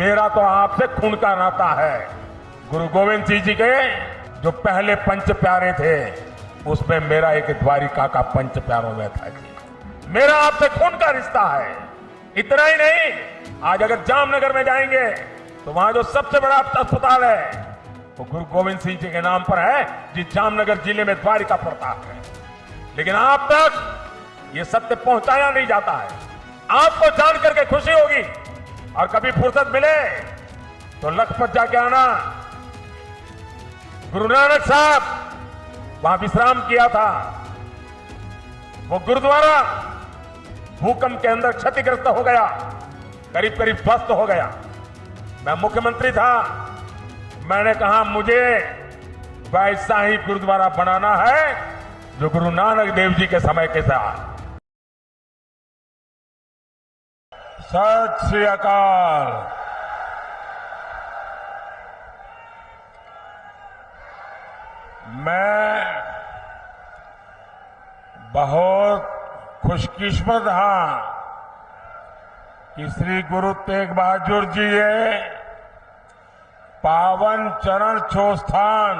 मेरा तो आपसे खून का नाता है। गुरु गोविंद सिंह जी के जो पहले पंच प्यारे थे, उसमें मेरा एक द्वारिका का पंच प्यारों में था जी। मेरा आपसे खून का रिश्ता है। इतना ही नहीं, आज अगर जामनगर में जाएंगे तो वहां जो सबसे बड़ा अस्पताल है वो गुरु गोविंद सिंह जी के नाम पर है, जिस जामनगर जिले में द्वारिका पड़ता है। लेकिन आप तक ये सत्य पहुंचाया नहीं जाता है। आपको जान करके खुशी होगी, और कभी फुर्सत मिले तो लखपत जाके आना। गुरु नानक साहब वहां विश्राम किया था। वो गुरुद्वारा भूकंप के अंदर क्षतिग्रस्त हो गया, करीब करीब ध्वस्त हो गया। मैं मुख्यमंत्री था, मैंने कहा मुझे वैसा ही गुरुद्वारा बनाना है जो गुरु नानक देव जी के समय के साथ। सत श्री अकाल। मैं बहुत खुशकिस्मत हाँ कि श्री गुरु तेग बहादुर जी ये पावन चरण छो स्थान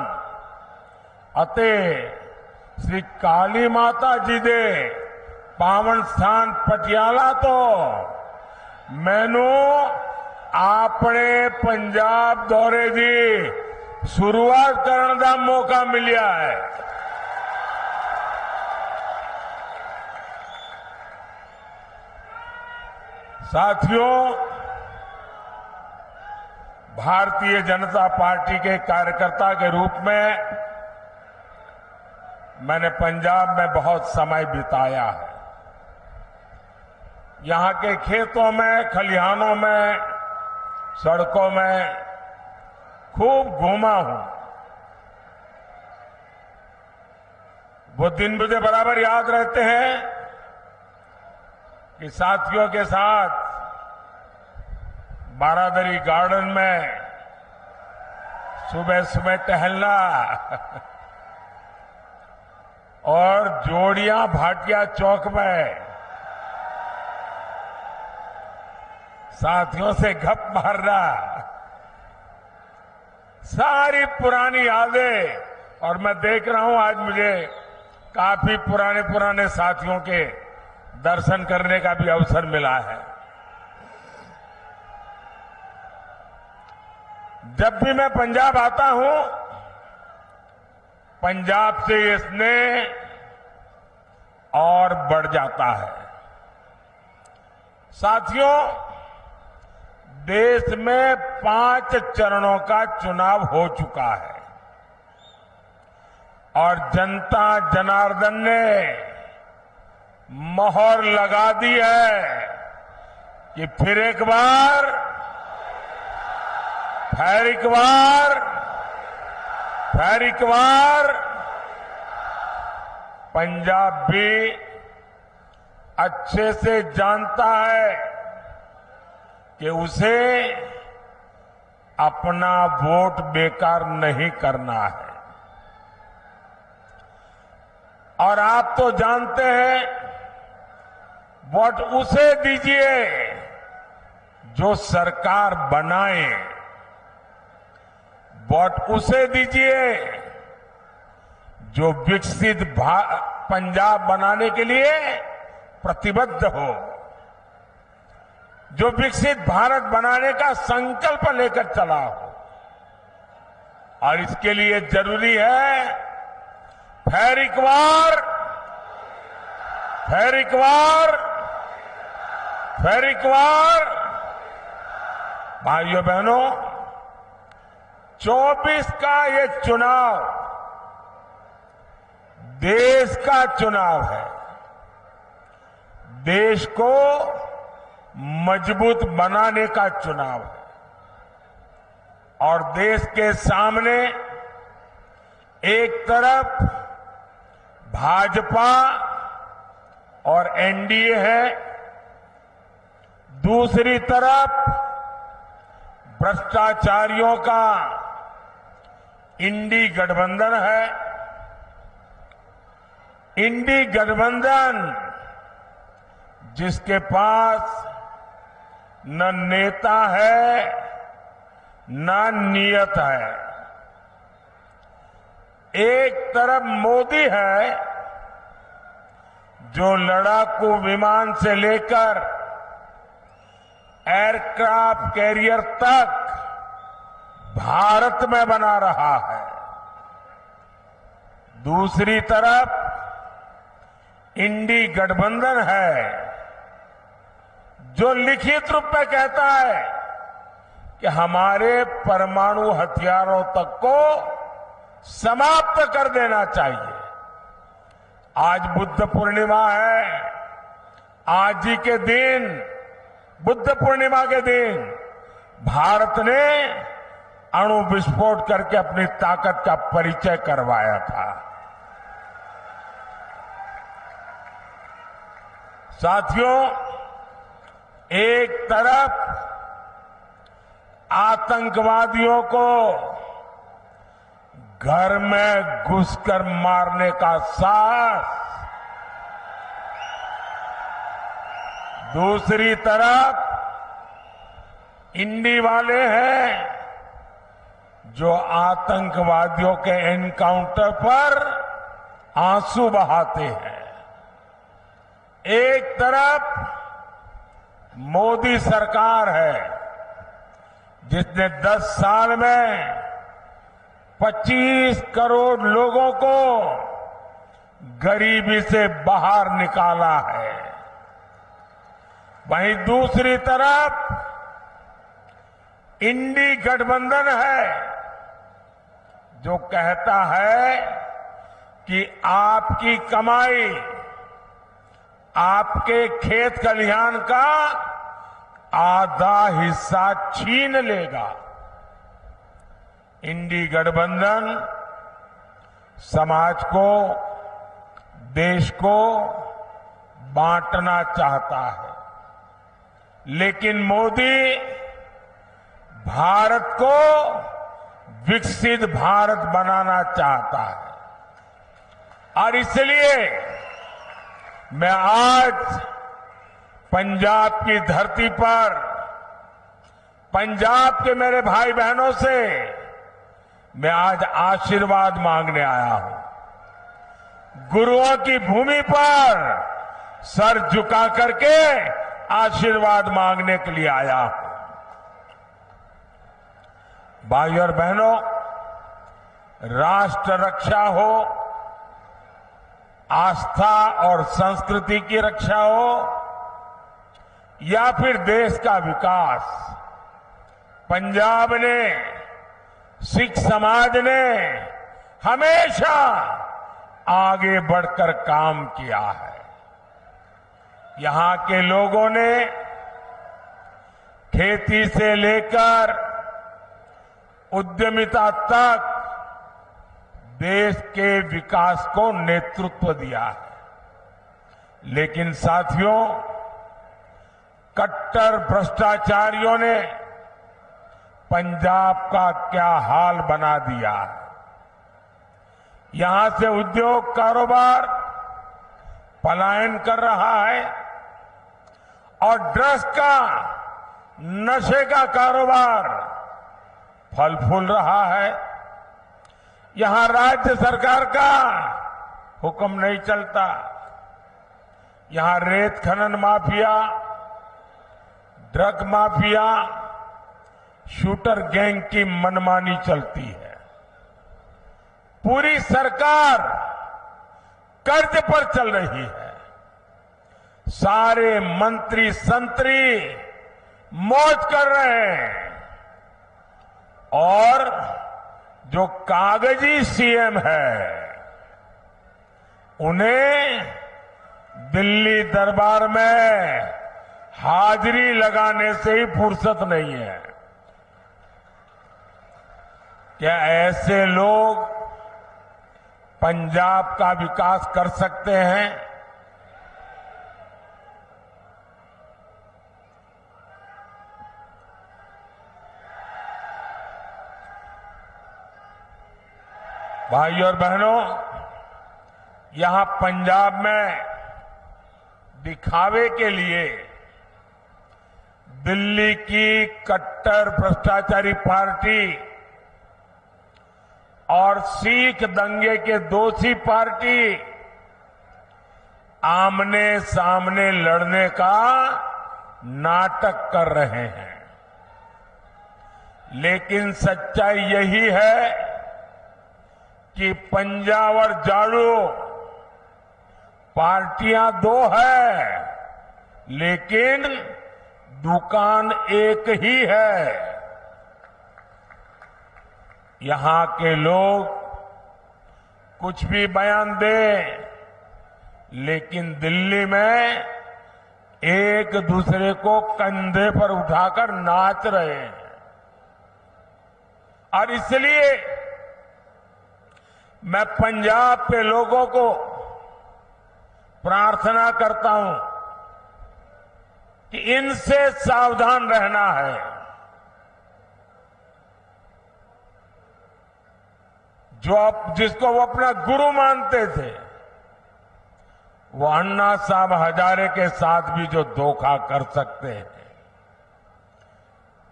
ਅਤੇ श्री काली माता जी दे पावन स्थान पटियाला तो मैनू अपने पंजाब दौरे की शुरुआत करने का मौका मिला है। साथियों, भारतीय जनता पार्टी के कार्यकर्ता के रूप में मैंने पंजाब में बहुत समय बिताया है। यहां के खेतों में, खलिहानों में, सड़कों में खूब घूमा हूं। वो दिन मुझे बराबर याद रहते हैं कि साथियों के साथ बारादरी गार्डन में सुबह सुबह टहलना और जोड़ियां भाटिया चौक में साथियों से गप मारना, सारी पुरानी यादें। और मैं देख रहा हूं आज मुझे काफी पुराने साथियों के दर्शन करने का भी अवसर मिला है। जब भी मैं पंजाब आता हूं, पंजाब से ये स्नेह और बढ़ जाता है। साथियों, देश में 5 चरणों का चुनाव हो चुका है और जनता जनार्दन ने मोहर लगा दी है कि फिर एक बार पंजाब भी अच्छे से जानता है कि उसे अपना वोट बेकार नहीं करना है। और आप तो जानते हैं, वोट उसे दीजिए जो सरकार बनाए, वोट उसे दीजिए जो विकसित पंजाब बनाने के लिए प्रतिबद्ध हो, जो विकसित भारत बनाने का संकल्प लेकर चला हो। और इसके लिए जरूरी है फिर एक बार भाइयों बहनों, 24 का ये चुनाव देश का चुनाव है। देश को मजबूत बनाने का चुनाव है। और देश के सामने एक तरफ भाजपा और एनडीए है, दूसरी तरफ भ्रष्टाचारियों का इंडी गठबंधन है। इंडी गठबंधन जिसके पास न नेता है न नीयत है। एक तरफ मोदी है जो लड़ाकू विमान से लेकर एयरक्राफ्ट कैरियर तक भारत में बना रहा है। दूसरी तरफ इंडी गठबंधन है जो लिखित रूप में कहता है कि हमारे परमाणु हथियारों तक को समाप्त कर देना चाहिए। आज बुद्ध पूर्णिमा है। आज ही के दिन, बुद्ध पूर्णिमा के दिन, भारत ने अणु विस्फोट करके अपनी ताकत का परिचय करवाया था। साथियों, एक तरफ आतंकवादियों को घर में घुसकर मारने का साहस, दूसरी तरफ इंडी वाले हैं जो आतंकवादियों के एनकाउंटर पर आंसू बहाते हैं। एक तरफ मोदी सरकार है जिसने 10 साल में 25 करोड़ लोगों को गरीबी से बाहर निकाला है। वहीं दूसरी तरफ इंडी गठबंधन है जो कहता है कि आपकी कमाई, आपके खेत खलिहान का आधा हिस्सा छीन लेगा। इंडी गठबंधन समाज को, देश को बांटना चाहता है, लेकिन मोदी भारत को विकसित भारत बनाना चाहता है। और इसलिए मैं आज पंजाब की धरती पर पंजाब के मेरे भाई बहनों से मैं आज आशीर्वाद मांगने आया हूं। गुरुओं की भूमि पर सर झुका करके आशीर्वाद मांगने के लिए आया हूं। भाई और बहनों, राष्ट्र रक्षा हो, आस्था और संस्कृति की रक्षा हो, या फिर देश का विकास, पंजाब ने, सिख समाज ने हमेशा आगे बढ़कर काम किया है। यहां के लोगों ने खेती से लेकर उद्यमिता तक देश के विकास को नेतृत्व दिया है। लेकिन साथियों, कट्टर भ्रष्टाचारियों ने पंजाब का क्या हाल बना दिया है। यहां से उद्योग कारोबार पलायन कर रहा है और ड्रग्स का, नशे का कारोबार फल फूल रहा है। यहां राज्य सरकार का हुक्म नहीं चलता। यहां रेत खनन mafia, drug mafia, shooter gang की मनमानी चलती है। पूरी सरकार कर्ज पर चल रही है। सारे मंत्री संतरी मौज कर रहे हैं और जो कागजी सीएम है उन्हें दिल्ली दरबार में हाजिरी लगाने से ही फुर्सत नहीं है। क्या ऐसे लोग पंजाब का विकास कर सकते हैं? भाई और बहनों, यहां पंजाब में दिखावे के लिए दिल्ली की कट्टर भ्रष्टाचारी पार्टी और सिख दंगे के दोषी पार्टी आमने सामने लड़ने का नाटक कर रहे हैं। लेकिन सच्चाई यही है कि पंजा और झाड़ू पार्टियां दो है, लेकिन दुकान एक ही है। यहां के लोग कुछ भी बयान दें, लेकिन दिल्ली में एक दूसरे को कंधे पर उठाकर नाच रहे हैं। और इसलिए मैं पंजाब के लोगों को प्रार्थना करता हूं कि इनसे सावधान रहना है। जिसको वो अपना गुरु मानते थे, वो अन्ना साहब हजारे के साथ भी जो धोखा कर सकते हैं,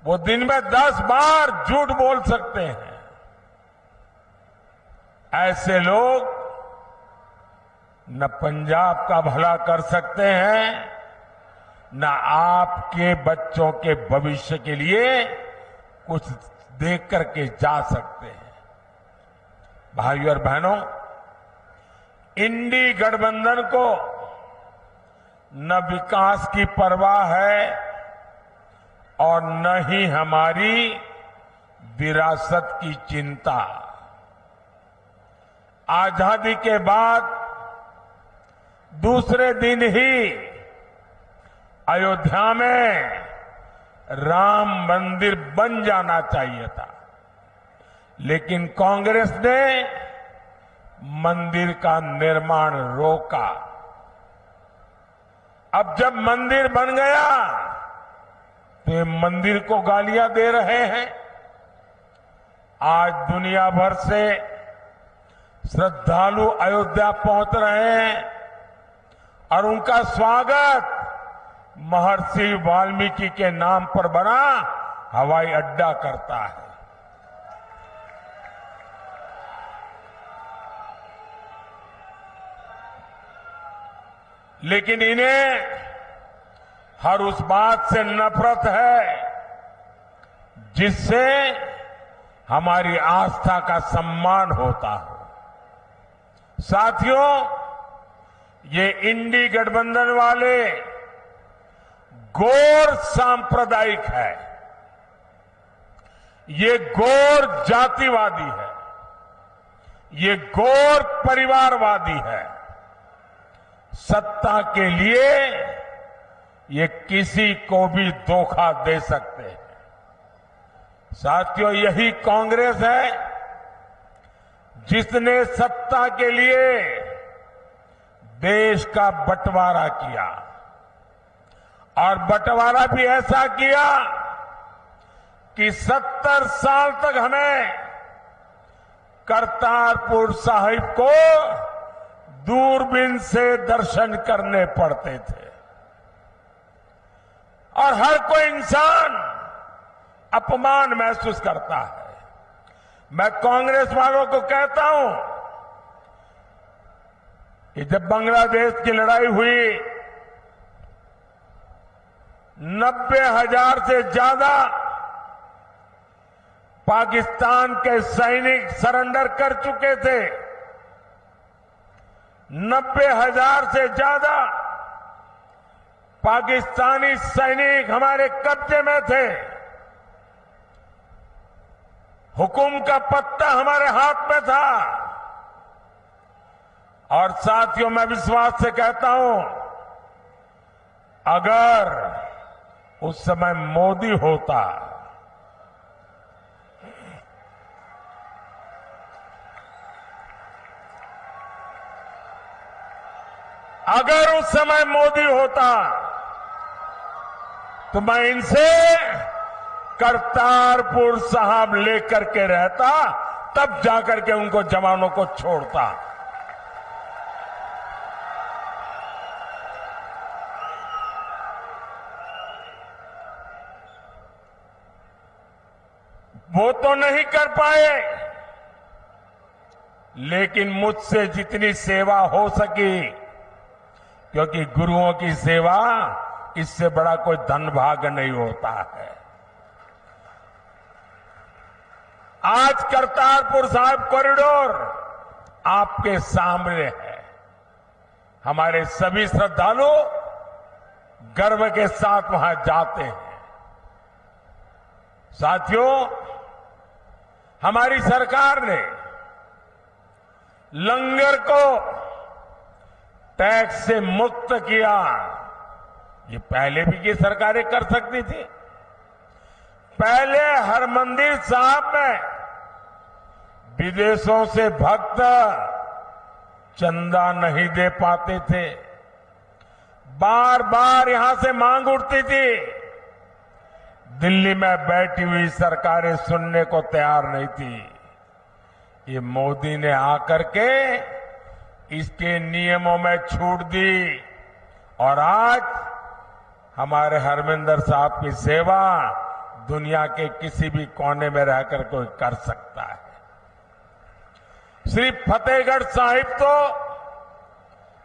वो दिन में 10 बार झूठ बोल सकते हैं। ऐसे लोग न पंजाब का भला कर सकते हैं, न आपके बच्चों के भविष्य के लिए कुछ देख करके जा सकते हैं। भाइयों और बहनों, इंडी गठबंधन को न विकास की परवाह है और न ही हमारी विरासत की चिंता। आजादी के बाद दूसरे दिन ही अयोध्या में राम मंदिर बन जाना चाहिए था, लेकिन कांग्रेस ने मंदिर का निर्माण रोका। अब जब मंदिर बन गया तो ये मंदिर को गालियां दे रहे हैं। आज दुनिया भर से श्रद्धालु अयोध्या पहुंच रहे हैं और उनका स्वागत महर्षि वाल्मीकि के नाम पर बना हवाई अड्डा करता है। लेकिन इन्हें हर उस बात से नफरत है जिससे हमारी आस्था का सम्मान होता हो। साथियों, ये इंडी गठबंधन वाले गौर सांप्रदायिक है, ये गौर जातिवादी है, ये गौर परिवारवादी है। सत्ता के लिए ये किसी को भी धोखा दे सकते हैं। साथियों, यही कांग्रेस है जिसने सत्ता के लिए देश का बंटवारा किया, और बंटवारा भी ऐसा किया कि 70 साल तक हमें करतारपुर साहिब को दूरबीन से दर्शन करने पड़ते थे। और हर कोई इंसान अपमान महसूस करता है। मैं कांग्रेस वालों को कहता हूं कि जब बांग्लादेश की लड़ाई हुई, 90,000 से ज्यादा पाकिस्तान के सैनिक सरेंडर कर चुके थे। 90,000 से ज्यादा पाकिस्तानी सैनिक हमारे कब्जे में थे। हुकुम का पत्ता हमारे हाथ में था। और साथियों, मैं विश्वास से कहता हूं, अगर उस समय मोदी होता, अगर उस समय मोदी होता तो मैं इनसे करतारपुर साहब लेकर के रहता, तब जाकर के उनको जवानों को छोड़ता। वो तो नहीं कर पाए, लेकिन मुझसे जितनी सेवा हो सकी, क्योंकि गुरुओं की सेवा इससे बड़ा कोई धन भाग्य नहीं होता है। आज करतारपुर साहिब कॉरिडोर आपके सामने है। हमारे सभी श्रद्धालु गर्व के साथ वहां जाते हैं। साथियों, हमारी सरकार ने लंगर को टैक्स से मुक्त किया। ये पहले भी की सरकारें कर सकती थी। पहले हरमंदिर साहब में विदेशों से भक्त चंदा नहीं दे पाते थे। बार बार यहां से मांग उठती थी। दिल्ली में बैठी हुई सरकारें सुनने को तैयार नहीं थी। ये मोदी ने आकर के इसके नियमों में छूट दी और आज हमारे हरमिंदर साहब की सेवा दुनिया के किसी भी कोने में रहकर कोई कर सकता है। श्री फतेहगढ़ साहिब तो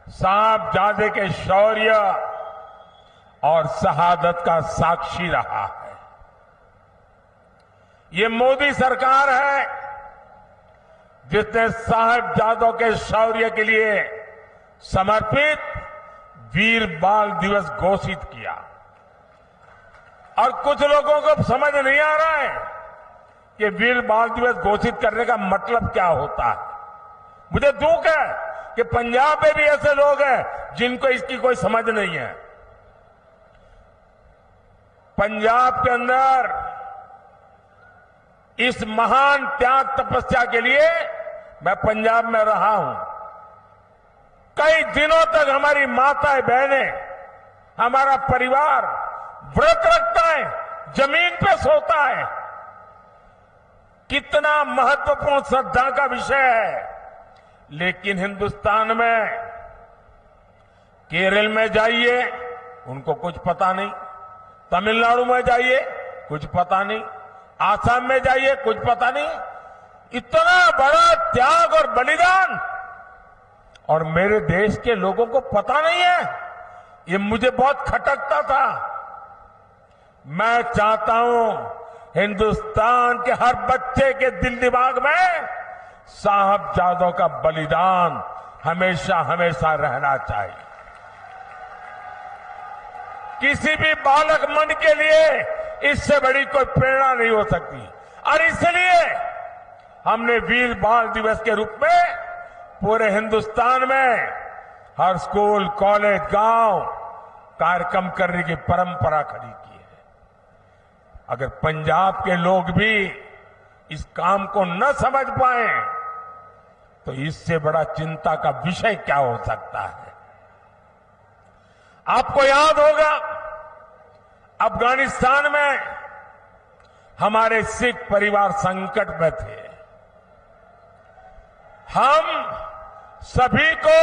साहबजादे के शौर्य और शहादत का साक्षी रहा है। ये मोदी सरकार है जिसने साहबजादों के शौर्य के लिए समर्पित वीर बाल दिवस घोषित किया। और कुछ लोगों को समझ नहीं आ रहा है कि वीर बाल दिवस घोषित करने का मतलब क्या होता है। मुझे दुख है कि पंजाब में भी ऐसे लोग हैं जिनको इसकी कोई समझ नहीं है। पंजाब के अंदर इस महान त्याग तपस्या के लिए मैं पंजाब में रहा हूं। कई दिनों तक हमारी माताएं बहनें, हमारा परिवार व्रत रखता है, जमीन पे सोता है। कितना महत्वपूर्ण श्रद्धा का विषय है। लेकिन हिंदुस्तान में केरल में जाइए, उनको कुछ पता नहीं। तमिलनाडु में जाइए, कुछ पता नहीं। आसाम में जाइए, कुछ पता नहीं। इतना बड़ा त्याग और बलिदान और मेरे देश के लोगों को पता नहीं है। ये मुझे बहुत खटकता था। मैं चाहता हूं हिंदुस्तान के हर बच्चे के दिल दिमाग में साहबजादों का बलिदान हमेशा हमेशा रहना चाहिए। किसी भी बालक मन के लिए इससे बड़ी कोई प्रेरणा नहीं हो सकती। और इसलिए हमने वीर बाल दिवस के रूप में पूरे हिंदुस्तान में हर स्कूल, कॉलेज, गांव कार्यक्रम करने की परंपरा खड़ी की है। अगर पंजाब के लोग भी इस काम को न समझ पाए तो इससे बड़ा चिंता का विषय क्या हो सकता है। आपको याद होगा अफगानिस्तान में हमारे सिख परिवार संकट में थे। हम सभी को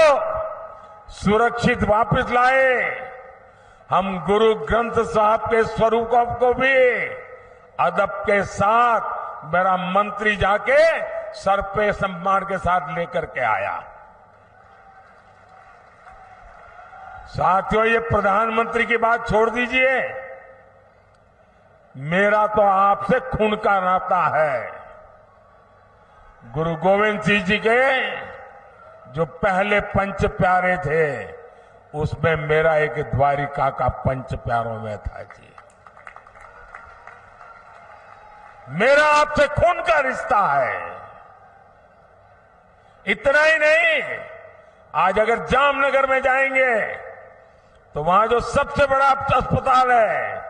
सुरक्षित वापस लाए। हम गुरु ग्रंथ साहब के स्वरूपों को भी अदब के साथ मेरा मंत्री जाके सर पे सम्मान के साथ लेकर के आया। साथियों, ये प्रधानमंत्री की बात छोड़ दीजिए। मेरा तो आपसे खून का नाता है। गुरु गोविंद सिंह जी के जो पहले पंच प्यारे थे उसमें मेरा एक द्वारिका का पंच प्यारों में था जी। मेरा आपसे खून का रिश्ता है। इतना ही नहीं, आज अगर जामनगर में जाएंगे तो वहां जो सबसे बड़ा अस्पताल है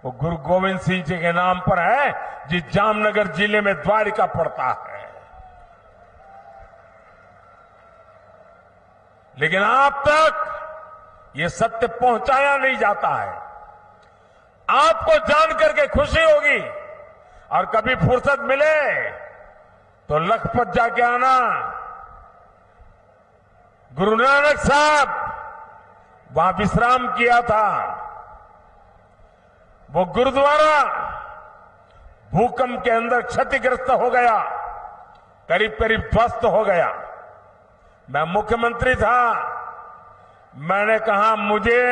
वो गुरु गोविंद सिंह जी के नाम पर है, जिस जामनगर जिले में द्वारिका पड़ता है। लेकिन आप तक ये सत्य पहुंचाया नहीं जाता है। आपको जानकर के खुशी होगी और कभी फुर्सत मिले तो लखपत जाके आना। गुरु नानक साहब वहां विश्राम किया था। वो गुरुद्वारा भूकंप के अंदर क्षतिग्रस्त हो गया, करीब करीब ध्वस्त हो गया। मैं मुख्यमंत्री था, मैंने कहा मुझे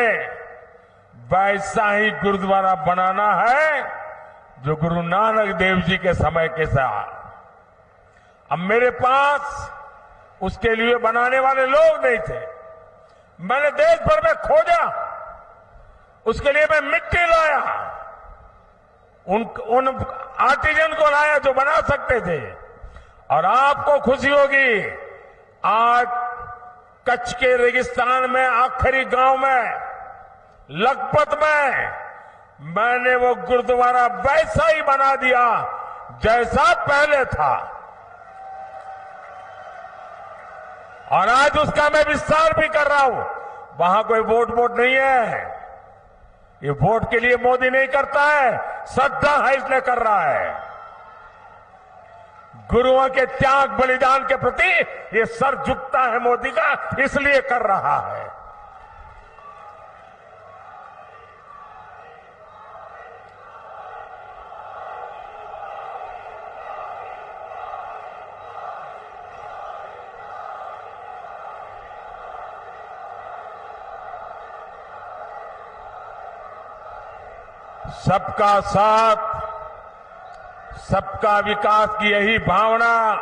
वैसा ही गुरुद्वारा बनाना है जो गुरु नानक देव जी के समय के साथ। अब मेरे पास उसके लिए बनाने वाले लोग नहीं थे। मैंने देश भर में खोजा, उसके लिए मैं मिट्टी लाया, उन आर्टिजन को लाया जो बना सकते थे। और आपको खुशी होगी, आज कच्छ के रेगिस्तान में आखिरी गांव में लखपत में मैंने वो गुरुद्वारा वैसा ही बना दिया जैसा पहले था। और आज उसका मैं विस्तार भी कर रहा हूं। वहां कोई वोट नहीं है, ये वोट के लिए मोदी नहीं करता है, श्रद्धा है इसलिए कर रहा है। गुरुओं के त्याग बलिदान के प्रति ये सर झुकता है मोदी का, इसलिए कर रहा है। सबका साथ, सबका विकास की यही भावना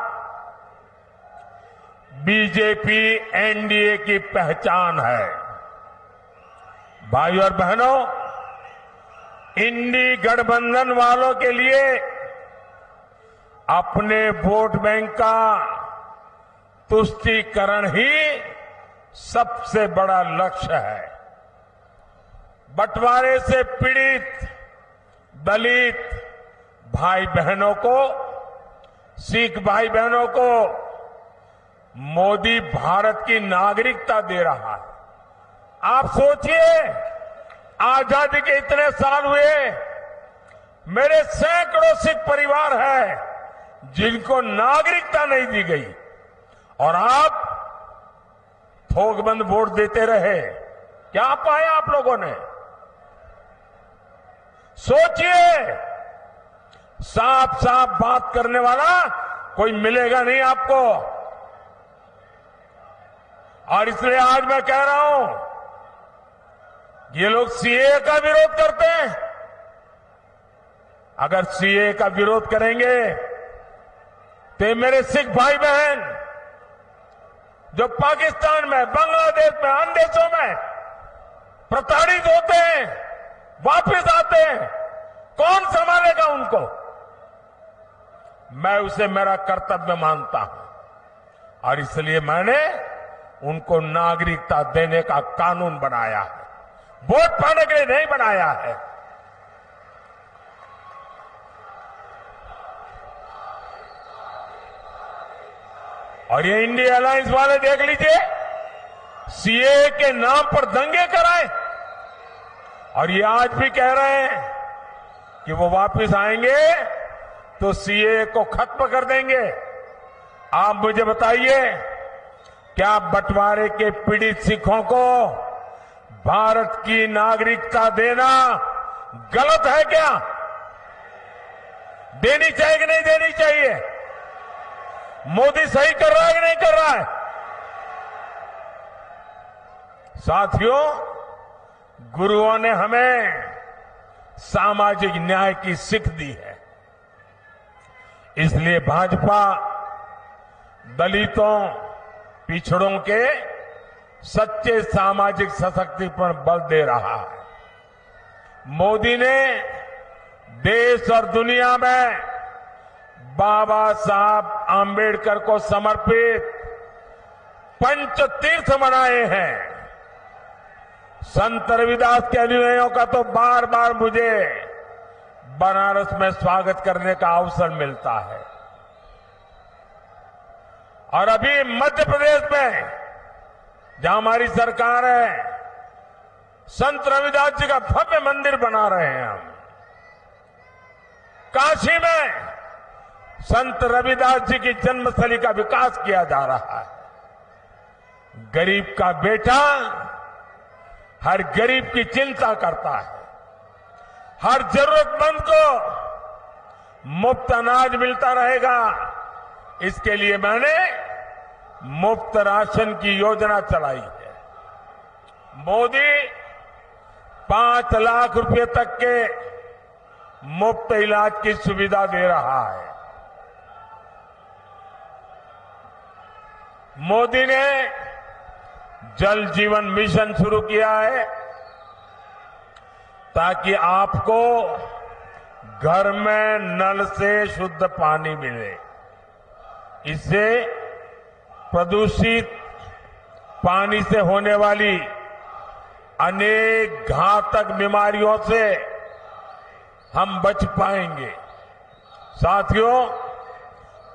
बीजेपी एनडीए की पहचान है। भाइयों और बहनों, इंडी गठबंधन वालों के लिए अपने वोट बैंक का तुष्टीकरण ही सबसे बड़ा लक्ष्य है। बंटवारे से पीड़ित दलित भाई बहनों को, सिख भाई बहनों को मोदी भारत की नागरिकता दे रहा है। आप सोचिए, आजादी के इतने साल हुए, मेरे सैकड़ों सिख परिवार हैं जिनको नागरिकता नहीं दी गई, और आप थोकबंद वोट देते रहे। क्या पाया आप लोगों ने? सोचिए, साफ साफ बात करने वाला कोई मिलेगा नहीं आपको। और इसलिए आज मैं कह रहा हूं, ये लोग सीए का विरोध करते हैं। अगर सीए का विरोध करेंगे तो मेरे सिख भाई बहन जो पाकिस्तान में, बांग्लादेश में, अन्य देशों में प्रताड़ित होते हैं, वापस आते हैं, कौन संभालेगा उनको? मैं उसे मेरा कर्तव्य मानता हूं और इसलिए मैंने उनको नागरिकता देने का कानून बनाया है, वोट पाने के लिए नहीं बनाया है। और ये इंडिया अलायंस वाले देख लीजिए, सीए के नाम पर दंगे कराए, और ये आज भी कह रहे हैं कि वो वापस आएंगे तो सीए को खत्म कर देंगे। आप मुझे बताइए, क्या बंटवारे के पीड़ित सिखों को भारत की नागरिकता देना गलत है क्या? देनी चाहिए कि नहीं देनी चाहिए? मोदी सही कर रहा है कि नहीं कर रहा है? साथियों, गुरुओं ने हमें सामाजिक न्याय की सीख दी है। इसलिए भाजपा दलितों, पिछड़ों के सच्चे सामाजिक सशक्तिकरण पर बल दे रहा है। मोदी ने देश और दुनिया में बाबा साहब आंबेडकर को समर्पित पंचतीर्थ बनाए हैं। संत रविदास के अनुयायियों का तो बार बार मुझे बनारस में स्वागत करने का अवसर मिलता है। और अभी मध्य प्रदेश में जहां हमारी सरकार है, संत रविदास जी का भव्य मंदिर बना रहे हैं हम। काशी में संत रविदास जी की जन्मस्थली का विकास किया जा रहा है। गरीब का बेटा हर गरीब की चिंता करता है, हर जरूरतमंद को मुफ्त अनाज मिलता रहेगा। इसके लिए मैंने मुफ्त राशन की योजना चलाई है। मोदी 5 लाख रुपए तक के मुफ्त इलाज की सुविधा दे रहा है। मोदी ने जल जीवन मिशन शुरू किया है ताकि आपको घर में नल से शुद्ध पानी मिले। इससे प्रदूषित पानी से होने वाली अनेक घातक बीमारियों से हम बच पाएंगे। साथियों,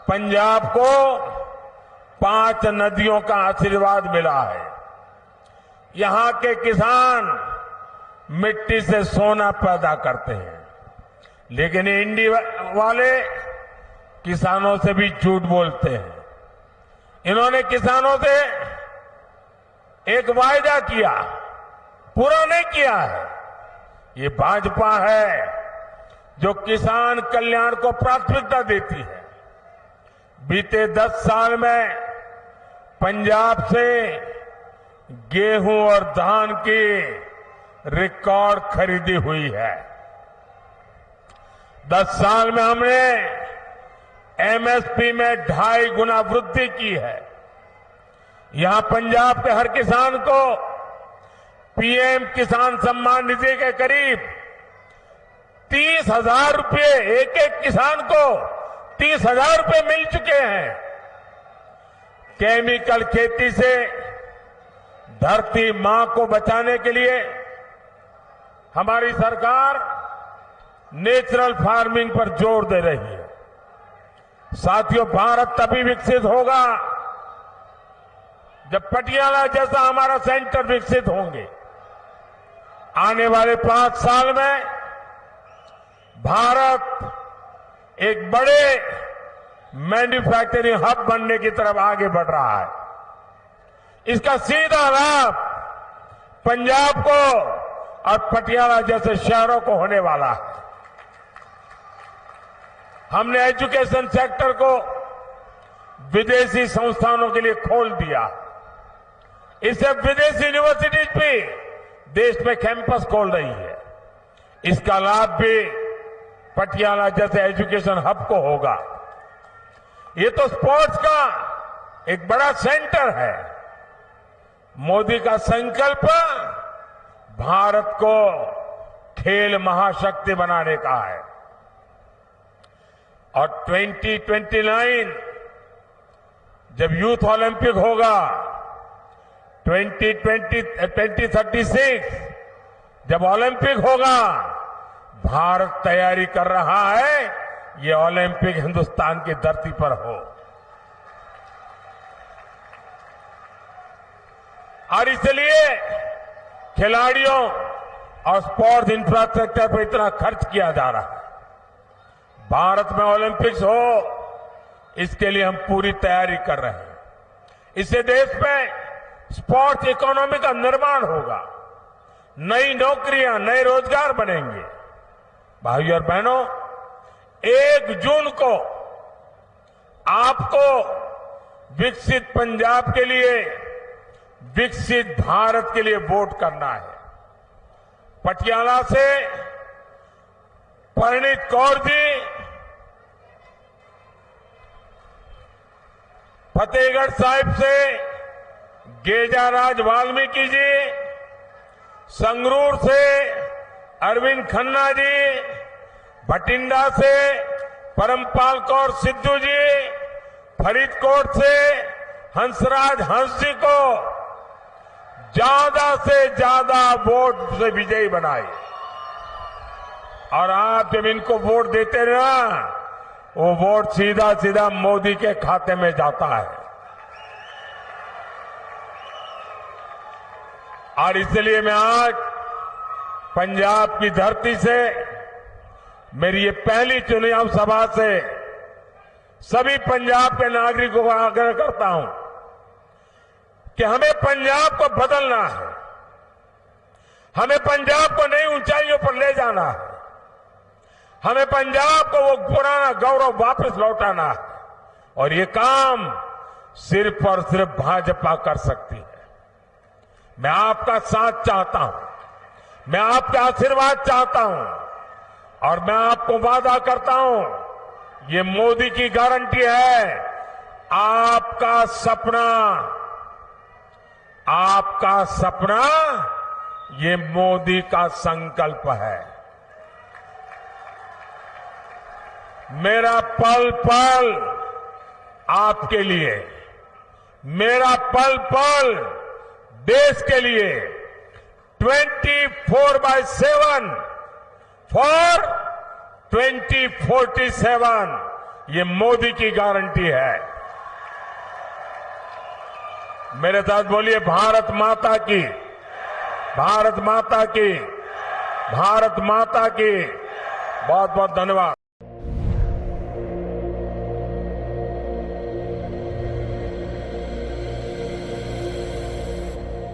पंजाब को 5 नदियों का आशीर्वाद मिला है। यहां के किसान मिट्टी से सोना पैदा करते हैं, लेकिन इंडिया वाले किसानों से भी झूठ बोलते हैं। इन्होंने किसानों से एक वायदा किया, पूरा नहीं किया है। ये भाजपा है जो किसान कल्याण को प्राथमिकता देती है। बीते 10 साल में पंजाब से गेहूं और धान की रिकॉर्ड खरीदी हुई है। 10 साल में हमने एमएसपी में 2.5 गुना वृद्धि की है। यहां पंजाब के हर किसान को पीएम किसान सम्मान निधि के करीब 30,000 रुपये, एक किसान को 30,000 रुपये मिल चुके हैं। केमिकल खेती से धरती मां को बचाने के लिए हमारी सरकार नेचुरल फार्मिंग पर जोर दे रही है। साथियों, भारत तभी विकसित होगा जब पटियाला जैसा हमारा सेंटर विकसित होंगे। आने वाले 5 साल में भारत एक बड़े मैन्युफैक्चरिंग हब बनने की तरफ आगे बढ़ रहा है। इसका सीधा लाभ पंजाब को और पटियाला जैसे शहरों को होने वाला है। हमने एजुकेशन सेक्टर को विदेशी संस्थानों के लिए खोल दिया। इससे विदेशी यूनिवर्सिटीज भी देश में कैंपस खोल रही है। इसका लाभ भी पटियाला जैसे एजुकेशन हब को होगा। ये तो स्पोर्ट्स का एक बड़ा सेंटर है। मोदी का संकल्प भारत को खेल महाशक्ति बनाने का है और 2029 जब यूथ ओलंपिक होगा, 2036 जब ओलंपिक होगा, भारत तैयारी कर रहा है ये ओलंपिक हिंदुस्तान की धरती पर हो। और इसलिए खिलाड़ियों और स्पोर्ट्स इंफ्रास्ट्रक्चर पर इतना खर्च किया जा रहा है। भारत में ओलंपिक्स हो, इसके लिए हम पूरी तैयारी कर रहे हैं। इससे देश में स्पोर्ट्स इकोनॉमी का निर्माण होगा, नई नौकरियां, नए रोजगार बनेंगे। भाइयों और बहनों, 1 जून को आपको विकसित पंजाब के लिए, विकसित भारत के लिए वोट करना है। पटियाला से परिणीत कौर जी, फतेहगढ़ साहिब से गेजाराज वाल्मीकि जी, संगरूर से अरविंद खन्ना जी, भटिंडा से परमपाल कौर सिद्धू जी, फरीदकोट से हंसराज हंस जी को ज्यादा से ज्यादा वोट से विजयी बनाए। और आप जब इनको वोट देते ना, वो वोट सीधा सीधा मोदी के खाते में जाता है। और इसलिए मैं आज पंजाब की धरती से, मेरी ये पहली चुनाव सभा से सभी पंजाब के नागरिकों को आग्रह करता हूं कि हमें पंजाब को बदलना है। हमें पंजाब को नई ऊंचाइयों पर ले जाना है। हमें पंजाब को वो पुराना गौरव वापस लौटाना है और ये काम सिर्फ और सिर्फ भाजपा कर सकती है। मैं आपका साथ चाहता हूं, मैं आपका आशीर्वाद चाहता हूं और मैं आपको वादा करता हूं, ये मोदी की गारंटी है, आपका सपना ये मोदी का संकल्प है। मेरा पल पल आपके लिए, मेरा पल पल देश के लिए 24/7 फॉर 2047 ये मोदी की गारंटी है। मेरे साथ बोलिए भारत माता की, भारत माता की, भारत माता की। बहुत बहुत धन्यवाद।